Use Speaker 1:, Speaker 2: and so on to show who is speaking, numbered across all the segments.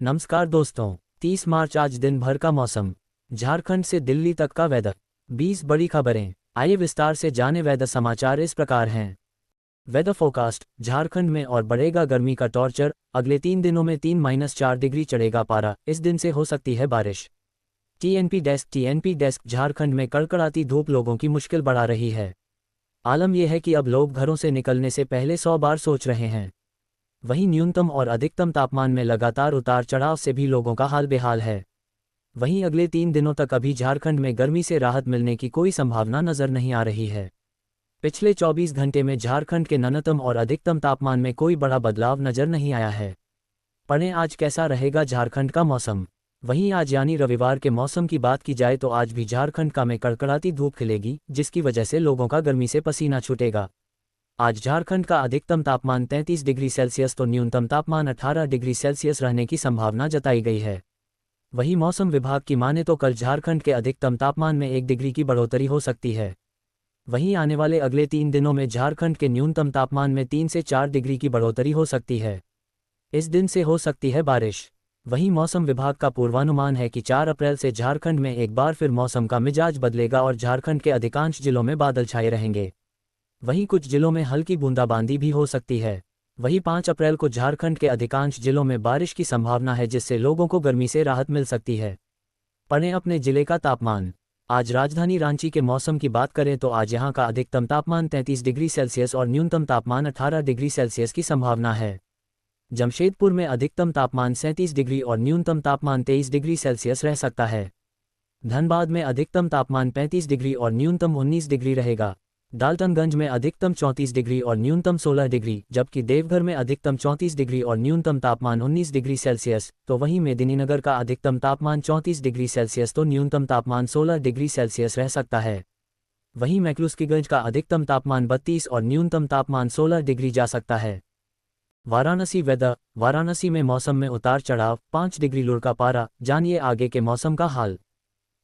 Speaker 1: नमस्कार दोस्तों। 30 मार्च आज दिन भर का मौसम, झारखंड से दिल्ली तक का वेदर, 20 बड़ी खबरें। आइए विस्तार से जाने वेदर समाचार इस प्रकार हैं। वेदर फोरकास्ट, झारखंड में और बढ़ेगा गर्मी का टॉर्चर, अगले 3 दिनों में 3-4 डिग्री चढ़ेगा पारा, इस दिन से हो सकती है बारिश। टीएनपी डेस्क झारखंड में कड़कड़ाती धूप लोगों की मुश्किल बढ़ा रही है। आलम यह है कि अब लोग घरों से निकलने से पहले 100 बार सोच रहे हैं। वहीं न्यूनतम और अधिकतम तापमान में लगातार उतार चढ़ाव से भी लोगों का हाल बेहाल है। वहीं अगले 3 दिनों तक अभी झारखंड में गर्मी से राहत मिलने की कोई संभावना नजर नहीं आ रही है। पिछले 24 घंटे में झारखंड के न्यूनतम और अधिकतम तापमान में कोई बड़ा बदलाव नजर नहीं आया है। पढ़ें आज कैसा रहेगा झारखंड का मौसम। वहीं आज यानी रविवार के मौसम की बात की जाए तो आज भी झारखंड का में कड़कड़ाती धूप खिलेगी, जिसकी वजह से लोगों का गर्मी से पसीना छूटेगा। आज झारखंड का अधिकतम तापमान 33 डिग्री सेल्सियस तो न्यूनतम तापमान 18 डिग्री सेल्सियस रहने की संभावना जताई गई है। वहीं मौसम विभाग की माने तो कल झारखंड के अधिकतम तापमान में 1 डिग्री की बढ़ोतरी हो सकती है। वहीं आने वाले अगले 3 दिनों में झारखंड के न्यूनतम तापमान में 3 से 4 डिग्री की बढ़ोतरी हो सकती है। इस दिन से हो सकती है बारिश। वहीं मौसम विभाग का पूर्वानुमान है कि 4 अप्रैल से झारखंड में एक बार फिर मौसम का मिजाज बदलेगा और झारखंड के अधिकांश जिलों में बादल छाए रहेंगे। वहीं कुछ जिलों में हल्की बूंदाबांदी भी हो सकती है। वहीं 5 अप्रैल को झारखंड के अधिकांश जिलों में बारिश की संभावना है, जिससे लोगों को गर्मी से राहत मिल सकती है। पढ़ें अपने जिले का तापमान। आज राजधानी रांची के मौसम की बात करें तो आज यहां का अधिकतम तापमान 33 डिग्री सेल्सियस और न्यूनतम तापमान 18 डिग्री सेल्सियस की संभावना है। जमशेदपुर में अधिकतम तापमान 37 डिग्री और न्यूनतम तापमान 23 डिग्री सेल्सियस रह सकता है। धनबाद में अधिकतम तापमान 35 डिग्री और न्यूनतम 19 डिग्री रहेगा। डाल्टनगंज में अधिकतम 34 डिग्री और न्यूनतम 16 डिग्री, जबकि देवघर में अधिकतम 34 डिग्री और न्यूनतम तापमान 19 डिग्री सेल्सियस, तो वहीं मेदिनीनगर का अधिकतम तापमान 34 डिग्री सेल्सियस तो न्यूनतम तापमान 16 डिग्री सेल्सियस रह सकता है। वहीं मैक्लुस्कीगंज का अधिकतम तापमान 32 और न्यूनतम तापमान 16 डिग्री जा सकता है। वाराणसी वेदर, वाराणसी में मौसम में उतार चढ़ाव, 5 डिग्री लुढ़का पारा, जानिए आगे के मौसम का हाल।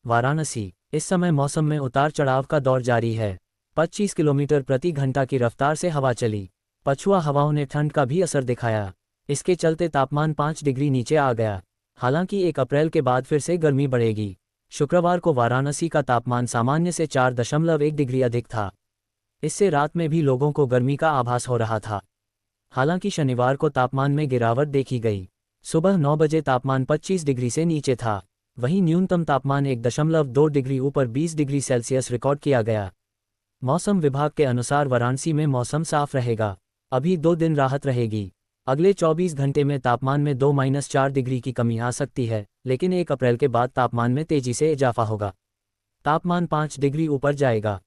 Speaker 1: वाराणसी, इस समय मौसम में उतार चढ़ाव का दौर जारी है। 25 किलोमीटर प्रति घंटा की रफ्तार से हवा चली। पछुआ हवाओं ने ठंड का भी असर दिखाया। इसके चलते तापमान 5 डिग्री नीचे आ गया। हालांकि 1 अप्रैल के बाद फिर से गर्मी बढ़ेगी। शुक्रवार को वाराणसी का तापमान सामान्य से 4.1 डिग्री अधिक था। इससे रात में भी लोगों को गर्मी का आभास हो रहा था। हालांकि शनिवार को तापमान में गिरावट देखी गई। सुबह 9 बजे तापमान 25 डिग्री से नीचे था। वहीं न्यूनतम तापमान 1.2 डिग्री ऊपर 20 डिग्री सेल्सियस रिकॉर्ड किया गया। मौसम विभाग के अनुसार वाराणसी में मौसम साफ रहेगा। अभी 2 दिन राहत रहेगी। अगले 24 घंटे में तापमान में 2-4 डिग्री की कमी आ सकती है, लेकिन 1 अप्रैल के बाद तापमान में तेजी से इजाफा होगा। तापमान 5 डिग्री ऊपर जाएगा।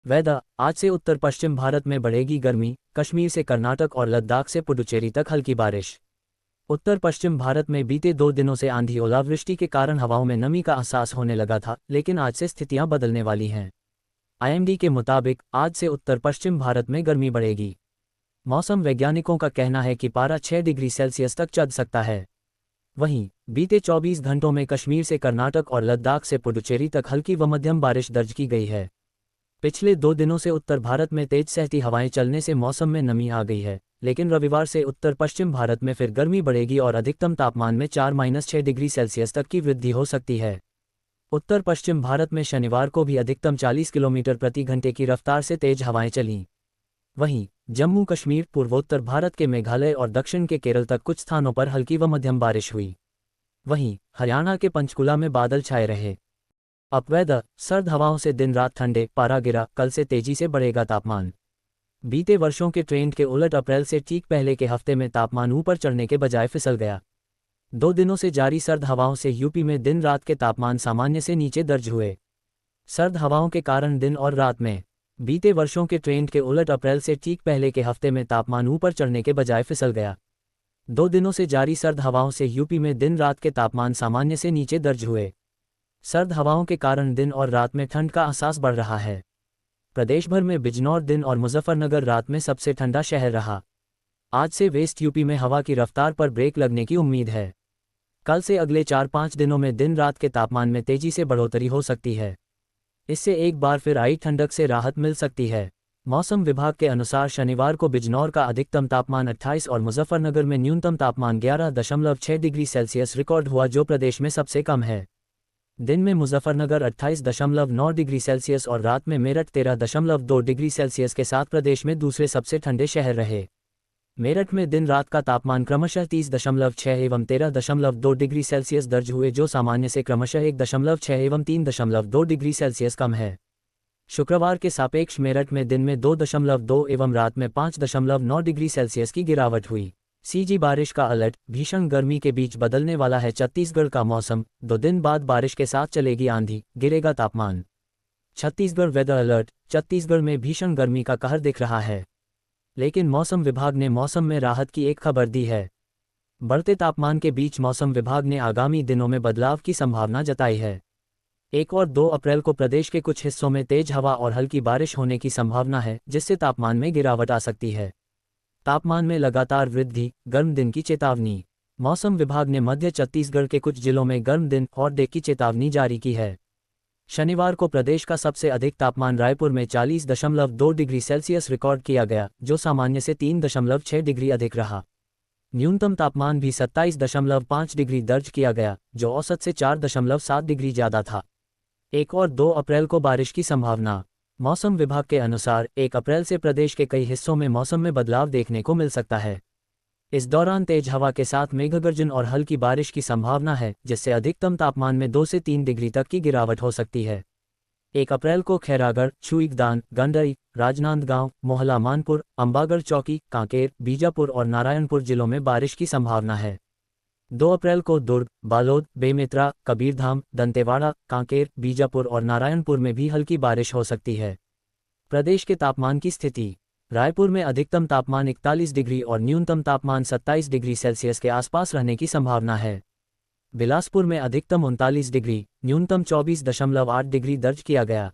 Speaker 1: वेदर, आज से उत्तर पश्चिम भारत में बढ़ेगी गर्मी, कश्मीर से कर्नाटक और लद्दाख से पुडुचेरी तक हल्की बारिश। उत्तर पश्चिम भारत में बीते 2 दिनों से आंधी ओलावृष्टि के कारण हवाओं में नमी का एहसास होने लगा था, लेकिन आज से स्थितियां बदलने वाली हैं। आईएमडी के मुताबिक आज से उत्तर पश्चिम भारत में गर्मी बढ़ेगी। मौसम वैज्ञानिकों का कहना है कि पारा 6 डिग्री सेल्सियस तक चढ़ सकता है। वहीं बीते 24 घंटों में कश्मीर से कर्नाटक और लद्दाख से पुडुचेरी तक हल्की व मध्यम बारिश दर्ज की गई है। पिछले 2 दिनों से उत्तर भारत में तेज सहती हवाएं चलने से मौसम में नमी आ गई है, लेकिन रविवार से उत्तर पश्चिम भारत में फिर गर्मी बढ़ेगी और अधिकतम तापमान में 4-6 डिग्री सेल्सियस तक की वृद्धि हो सकती है। उत्तर पश्चिम भारत में शनिवार को भी अधिकतम 40 किलोमीटर प्रति घंटे की रफ्तार से तेज हवाएं चलीं। वहीं जम्मू कश्मीर, पूर्वोत्तर भारत के मेघालय और दक्षिण के केरल तक कुछ स्थानों पर हल्की व मध्यम बारिश हुई। वहीं हरियाणा के पंचकुला में बादल छाए रहे। अप वेदर, सर्द हवाओं से दिन रात ठंडे, पारा गिरा, कल से तेजी से बढ़ेगा तापमान। बीते वर्षों के ट्रेंड के उलट अप्रैल से ठीक पहले के हफ्ते में तापमान ऊपर चढ़ने के बजाय फिसल गया। 2 दिनों से जारी सर्द हवाओं से यूपी में दिन रात के तापमान सामान्य से नीचे दर्ज हुए। सर्द हवाओं के कारण दिन और रात में बीते वर्षों के ट्रेंड के उलट अप्रैल से ठीक पहले के हफ्ते में तापमान ऊपर चढ़ने के बजाय फिसल गया। 2 दिनों से जारी सर्द हवाओं से यूपी में दिन रात के तापमान सामान्य से नीचे दर्ज हुए। सर्द हवाओं के कारण दिन और रात में ठंड का एहसास बढ़ रहा है। प्रदेश भर में बिजनौर दिन और मुजफ्फरनगर रात में सबसे ठंडा शहर रहा। आज से वेस्ट यूपी में हवा की रफ्तार पर ब्रेक लगने की उम्मीद है। कल से अगले 4-5 दिनों में दिन रात के तापमान में तेजी से बढ़ोतरी हो सकती है। इससे एक बार फिर आई ठंडक से राहत मिल सकती है। मौसम विभाग के अनुसार शनिवार को बिजनौर का अधिकतम तापमान 28 और मुजफ्फरनगर में न्यूनतम तापमान 11.6 डिग्री सेल्सियस रिकॉर्ड हुआ, जो प्रदेश में सबसे कम है। दिन में मुजफ्फरनगर 28.9 डिग्री सेल्सियस और रात में मेरठ 13.2 डिग्री सेल्सियस के साथ प्रदेश में दूसरे सबसे ठंडे शहर रहे। मेरठ में दिन रात का तापमान क्रमशः 30.6 एवं 13.2 डिग्री सेल्सियस दर्ज हुए, जो सामान्य से क्रमशः 1.6 एवं 3.2 डिग्री सेल्सियस कम है। शुक्रवार के सापेक्ष मेरठ में दिन में 2.2 एवं रात में 5.9 डिग्री सेल्सियस की गिरावट हुई। सीजी बारिश का अलर्ट, भीषण गर्मी के बीच बदलने वाला है छत्तीसगढ़ का मौसम, 2 दिन बाद बारिश के साथ चलेगी आंधी, गिरेगा तापमान। छत्तीसगढ़ वेदर अलर्ट, छत्तीसगढ़ में भीषण गर्मी का कहर दिख रहा है, लेकिन मौसम विभाग ने मौसम में राहत की एक खबर दी है। बढ़ते तापमान के बीच मौसम विभाग ने आगामी दिनों में बदलाव की संभावना जताई है। 1 और 2 अप्रैल को प्रदेश के कुछ हिस्सों में तेज हवा और हल्की बारिश होने की संभावना है, जिससे तापमान में गिरावट आ सकती है। तापमान में लगातार वृद्धि, गर्म दिन की चेतावनी। मौसम विभाग ने मध्य छत्तीसगढ़ के कुछ जिलों में गर्म दिन और डे की चेतावनी जारी की है। शनिवार को प्रदेश का सबसे अधिक तापमान रायपुर में 40.2 डिग्री सेल्सियस रिकॉर्ड किया गया, जो सामान्य से 3.6 डिग्री अधिक रहा। न्यूनतम तापमान भी 27.5 डिग्री दर्ज किया गया, जो औसत से 4.7 डिग्री ज़्यादा था। 1 और 2 अप्रैल को बारिश की संभावना। मौसम विभाग के अनुसार 1 अप्रैल से प्रदेश के कई हिस्सों में मौसम में बदलाव देखने को मिल सकता है। इस दौरान तेज हवा के साथ मेघगर्जन और हल्की बारिश की संभावना है, जिससे अधिकतम तापमान में 2 से 3 डिग्री तक की गिरावट हो सकती है। 1 अप्रैल को खैरागढ़, छुईगदान, गंडई, राजनांदगांव, मोहला मानपुर, अंबागढ़ चौकी, कांकेर, बीजापुर और नारायणपुर जिलों में बारिश की संभावना है। 2 अप्रैल को दुर्ग, बालोद, बेमेतरा, कबीरधाम, दंतेवाड़ा, कांकेर, बीजापुर और नारायणपुर में भी हल्की बारिश हो सकती है। प्रदेश के तापमान की स्थिति। रायपुर में अधिकतम तापमान 41 डिग्री और न्यूनतम तापमान 27 डिग्री सेल्सियस के आसपास रहने की संभावना है। बिलासपुर में अधिकतम 39 डिग्री, न्यूनतम 24.8 डिग्री दर्ज किया गया।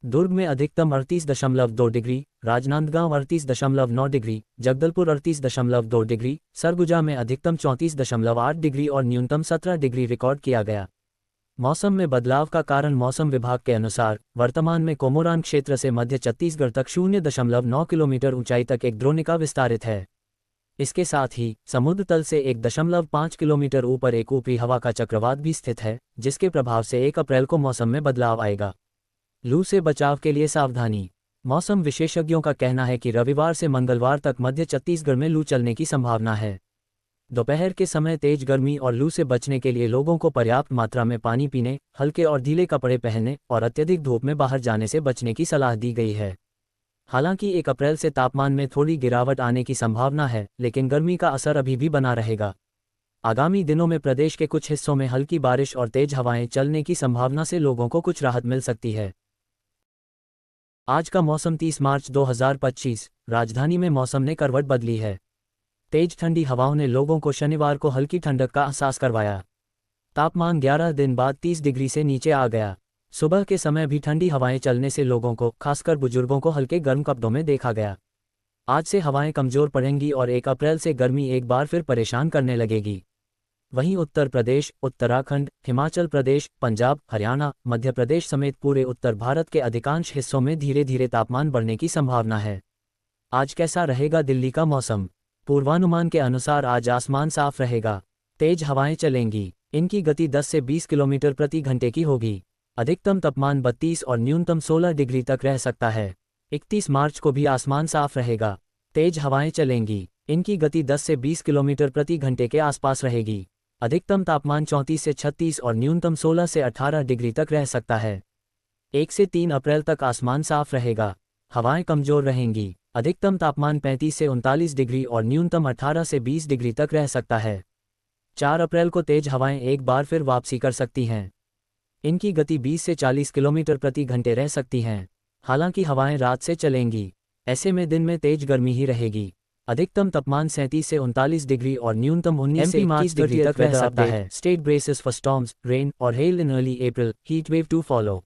Speaker 1: दुर्ग में अधिकतम 38.2 degree, Rajnandgaon 38.9 degree, Jagdalpur 38.2 degree, Surguja में अधिकतम 34.8 डिग्री और न्यूनतम 17 डिग्री रिकॉर्ड किया गया। मौसम में बदलाव का कारण मौसम विभाग के अनुसार वर्तमान में कोमोरान क्षेत्र से मध्य छत्तीसगढ़ तक 0.9 किलोमीटर ऊंचाई तक एक द्रोणिका विस्तारित है। इसके साथ ही समुद्र तल से 1.5 किलोमीटर ऊपर एक ऊपरी हवा का चक्रवात भी स्थित है, जिसके प्रभाव से 1 अप्रैल को मौसम में बदलाव आएगा। लू से बचाव के लिए सावधानी। मौसम विशेषज्ञों का कहना है कि रविवार से मंगलवार तक मध्य छत्तीसगढ़ में लू चलने की संभावना है। दोपहर के समय तेज गर्मी और लू से बचने के लिए लोगों को पर्याप्त मात्रा में पानी पीने, हल्के और ढीले कपड़े पहनने और अत्यधिक धूप में बाहर जाने से बचने की सलाह दी गई है। हालांकि 1 अप्रैल से तापमान में थोड़ी गिरावट आने की संभावना है, लेकिन गर्मी का असर अभी भी बना रहेगा। आगामी दिनों में प्रदेश के कुछ हिस्सों में हल्की बारिश और तेज हवाएं चलने की संभावना से लोगों को कुछ राहत मिल सकती है। आज का मौसम 30 मार्च 2025। राजधानी में मौसम ने करवट बदली है। तेज ठंडी हवाओं ने लोगों को शनिवार को हल्की ठंडक का एहसास करवाया। तापमान 11 दिन बाद 30 डिग्री से नीचे आ गया। सुबह के समय भी ठंडी हवाएं चलने से लोगों को, खासकर बुजुर्गों को, हल्के गर्म कपड़ों में देखा गया। आज से हवाएं कमजोर पड़ेंगी और 1 अप्रैल से गर्मी एक बार फिर परेशान करने लगेगी। वहीं उत्तर प्रदेश, उत्तराखंड, हिमाचल प्रदेश, पंजाब, हरियाणा, मध्य प्रदेश समेत पूरे उत्तर भारत के अधिकांश हिस्सों में धीरे धीरे तापमान बढ़ने की संभावना है। आज कैसा रहेगा दिल्ली का मौसम? पूर्वानुमान के अनुसार आज आसमान साफ रहेगा। तेज हवाएं चलेंगी। इनकी गति 10 से 20 किलोमीटर प्रति घंटे की होगी। अधिकतम तापमान 32 और न्यूनतम 16 डिग्री तक रह सकता है। 31 मार्च को भी आसमान साफ रहेगा। तेज हवाएं चलेंगी। इनकी गति 10 से 20 किलोमीटर प्रति घंटे के आसपास रहेगी। अधिकतम तापमान 34 से 36 और न्यूनतम 16 से 18 डिग्री तक रह सकता है। 1 से 3 अप्रैल तक आसमान साफ रहेगा। हवाएं कमजोर रहेंगी। अधिकतम तापमान 35 से 39 डिग्री और न्यूनतम 18 से 20 डिग्री तक रह सकता है। 4 अप्रैल को तेज हवाएं एक बार फिर वापसी कर सकती हैं। इनकी गति 20 से 40 किलोमीटर प्रति घंटे रह सकती हैं। हालांकि हवाएं रात से चलेंगी। ऐसे में दिन में तेज गर्मी ही रहेगी। अधिकतम तापमान 37 से 39 डिग्री और न्यूनतम 19 से 21 डिग्री तक रह सकता है। State braces for storms, rain और hail in early April, heat wave to follow.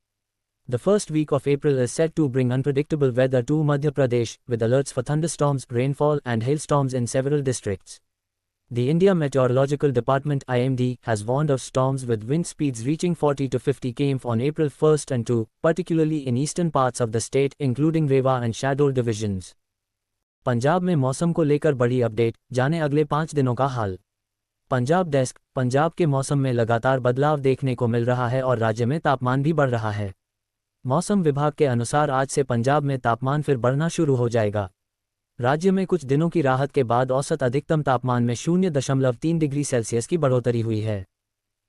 Speaker 1: The first week of April is set to bring unpredictable weather to Madhya Pradesh, with alerts for thunderstorms, rainfall and hailstorms in several districts. The India Meteorological Department (IMD) has warned of storms with wind speeds reaching 40 to 50 km on April 1st and 2, particularly in eastern parts of the state, including Rewa and Shahdol divisions. Punjab में मौसम को लेकर बड़ी update, जाने अगले 5 दिनों का हाल। Punjab desk. Punjab के मौसम में लगातार बदलाव देखने को मिल रहा है और राज्य में तापमान भी बढ़ रहा है। मौसम विभाग के अनुसार आज से पंजाब में तापमान फिर बढ़ना शुरू हो जाएगा। राज्य में कुछ दिनों की राहत के बाद औसत अधिकतम तापमान में 0.3 डिग्री सेल्सियस की बढ़ोतरी हुई है।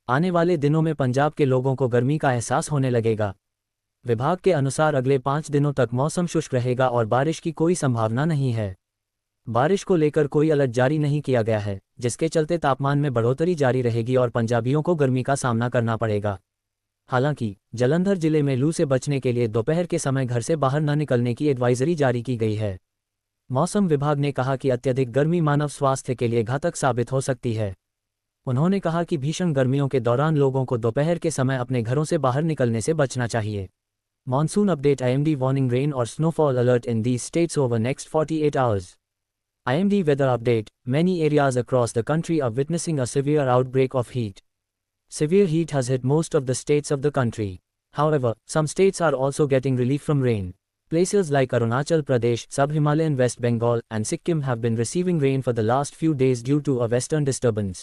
Speaker 1: आने वाले दिनों में पंजाब के लोगों को गर्मी का एहसास होने लगेगा। विभाग के अनुसार अगले 5 दिनों तक मौसम शुष्क रहेगा और बारिश की कोई संभावना नहीं है। बारिश को लेकर कोई अलर्ट जारी नहीं किया गया है, जिसके चलते तापमान में बढ़ोतरी जारी रहेगी और पंजाबियों को गर्मी का सामना करना पड़ेगा। हालांकि जालंधर जिले में लू से बचने के लिए दोपहर के समय घर से बाहर न निकलने की एडवाइजरी जारी की गई है। मौसम विभाग ने कहा कि अत्यधिक गर्मी मानव स्वास्थ्य के लिए घातक साबित हो सकती है। उन्होंने कहा कि भीषण गर्मियों के दौरान लोगों को दोपहर के समय अपने घरों से बाहर निकलने से बचना चाहिए। Monsoon update. IMD warning rain or snowfall alert in these states over next 48 hours. IMD weather update. Many areas across the country are witnessing a severe outbreak of heat. Severe heat has hit most of the states of the country. However, some states are also getting relief from rain. Places like Arunachal Pradesh, Sub-Himalayan West Bengal, and Sikkim have been receiving rain for the last few days due to a western disturbance.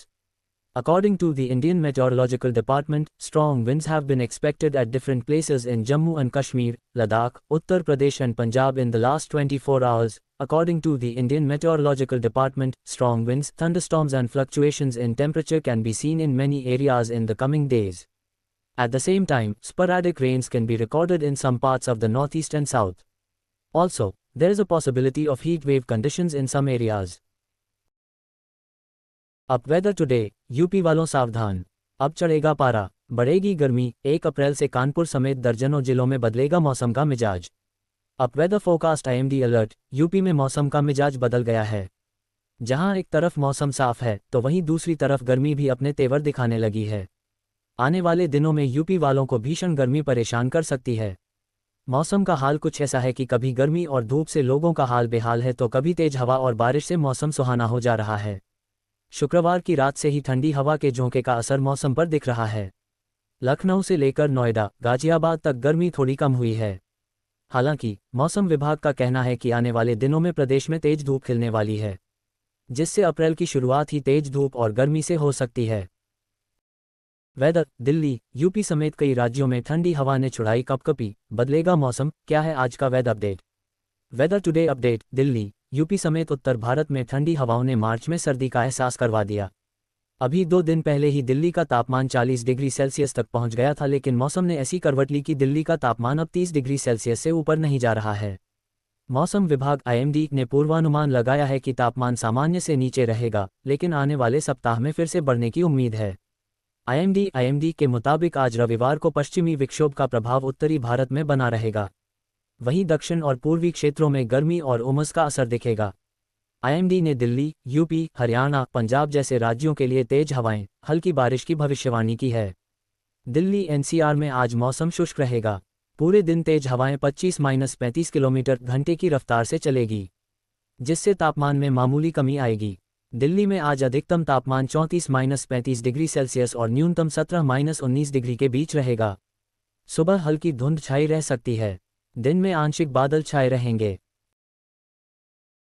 Speaker 1: According to the Indian Meteorological Department, strong winds have been expected at different places in Jammu and Kashmir, Ladakh, Uttar Pradesh and Punjab in the last 24 hours. According to the Indian Meteorological Department, strong winds, thunderstorms and fluctuations in temperature can be seen in many areas in the coming days. At the same time, sporadic rains can be recorded in some parts of the northeast and south. Also, there is a possibility of heat wave conditions in some areas. अब weather today. UP वालों सावधान, अब चढ़ेगा पारा, बढ़ेगी गर्मी। 1 अप्रैल से कानपुर समेत दर्जनों जिलों में बदलेगा मौसम का मिजाज। अब weather forecast. IMD alert. UP में मौसम का मिजाज बदल गया है। जहां एक तरफ मौसम साफ है तो वहीं दूसरी तरफ गर्मी भी अपने तेवर दिखाने लगी है। आने वाले दिनों में यूपी वालों को भीषण गर्मी परेशान कर सकती है। मौसम का हाल कुछ ऐसा है कि कभी गर्मी और धूप से लोगों का हाल बेहाल है तो कभी तेज हवा और बारिश से मौसम सुहाना हो जा रहा है। शुक्रवार की रात से ही ठंडी हवा के झोंके का असर मौसम पर दिख रहा है। लखनऊ से लेकर नोएडा, गाजियाबाद तक गर्मी थोड़ी कम हुई है। हालांकि मौसम विभाग का कहना है कि आने वाले दिनों में प्रदेश में तेज धूप खिलने वाली है, जिससे अप्रैल की शुरुआत ही तेज धूप और गर्मी से हो सकती है। वेदर। दिल्ली, यूपी समेत कई राज्यों में ठंडी हवा ने छुड़ाई कपकपी, बदलेगा मौसम। क्या है आज का weather update? Weather today update. Delhi, UP समेत उत्तर भारत में ठंडी हवाओं ने मार्च में सर्दी का एहसास करवा दिया। अभी 2 दिन पहले ही दिल्ली का तापमान 40 डिग्री सेल्सियस तक पहुंच गया था, लेकिन मौसम ने ऐसी करवट ली कि दिल्ली का तापमान अब 30 डिग्री सेल्सियस से ऊपर नहीं जा रहा है। मौसम विभाग IMD ने पूर्वानुमान लगाया है कि तापमान सामान्य से नीचे रहेगा, लेकिन आने वाले सप्ताह में फिर से बढ़ने की उम्मीद है। IMD के मुताबिक आज रविवार को पश्चिमी विक्षोभ का प्रभाव उत्तरी भारत में बना रहेगा। वहीं दक्षिण और पूर्वी क्षेत्रों में गर्मी और उमस का असर दिखेगा। IMD ने दिल्ली, यूपी, हरियाणा, पंजाब जैसे राज्यों के लिए तेज हवाएं, हल्की बारिश की भविष्यवाणी की है। दिल्ली NCR में आज मौसम शुष्क रहेगा। पूरे दिन तेज हवाएं 25-35 किलोमीटर घंटे की रफ्तार से चलेगी, जिससे तापमान में मामूली कमी आएगी। दिल्ली में आज अधिकतम तापमान 34-35 डिग्री सेल्सियस और न्यूनतम 17-19 डिग्री के बीच रहेगा। सुबह हल्की धुंध छाई रह सकती है, दिन में आंशिक बादल छाए रहेंगे।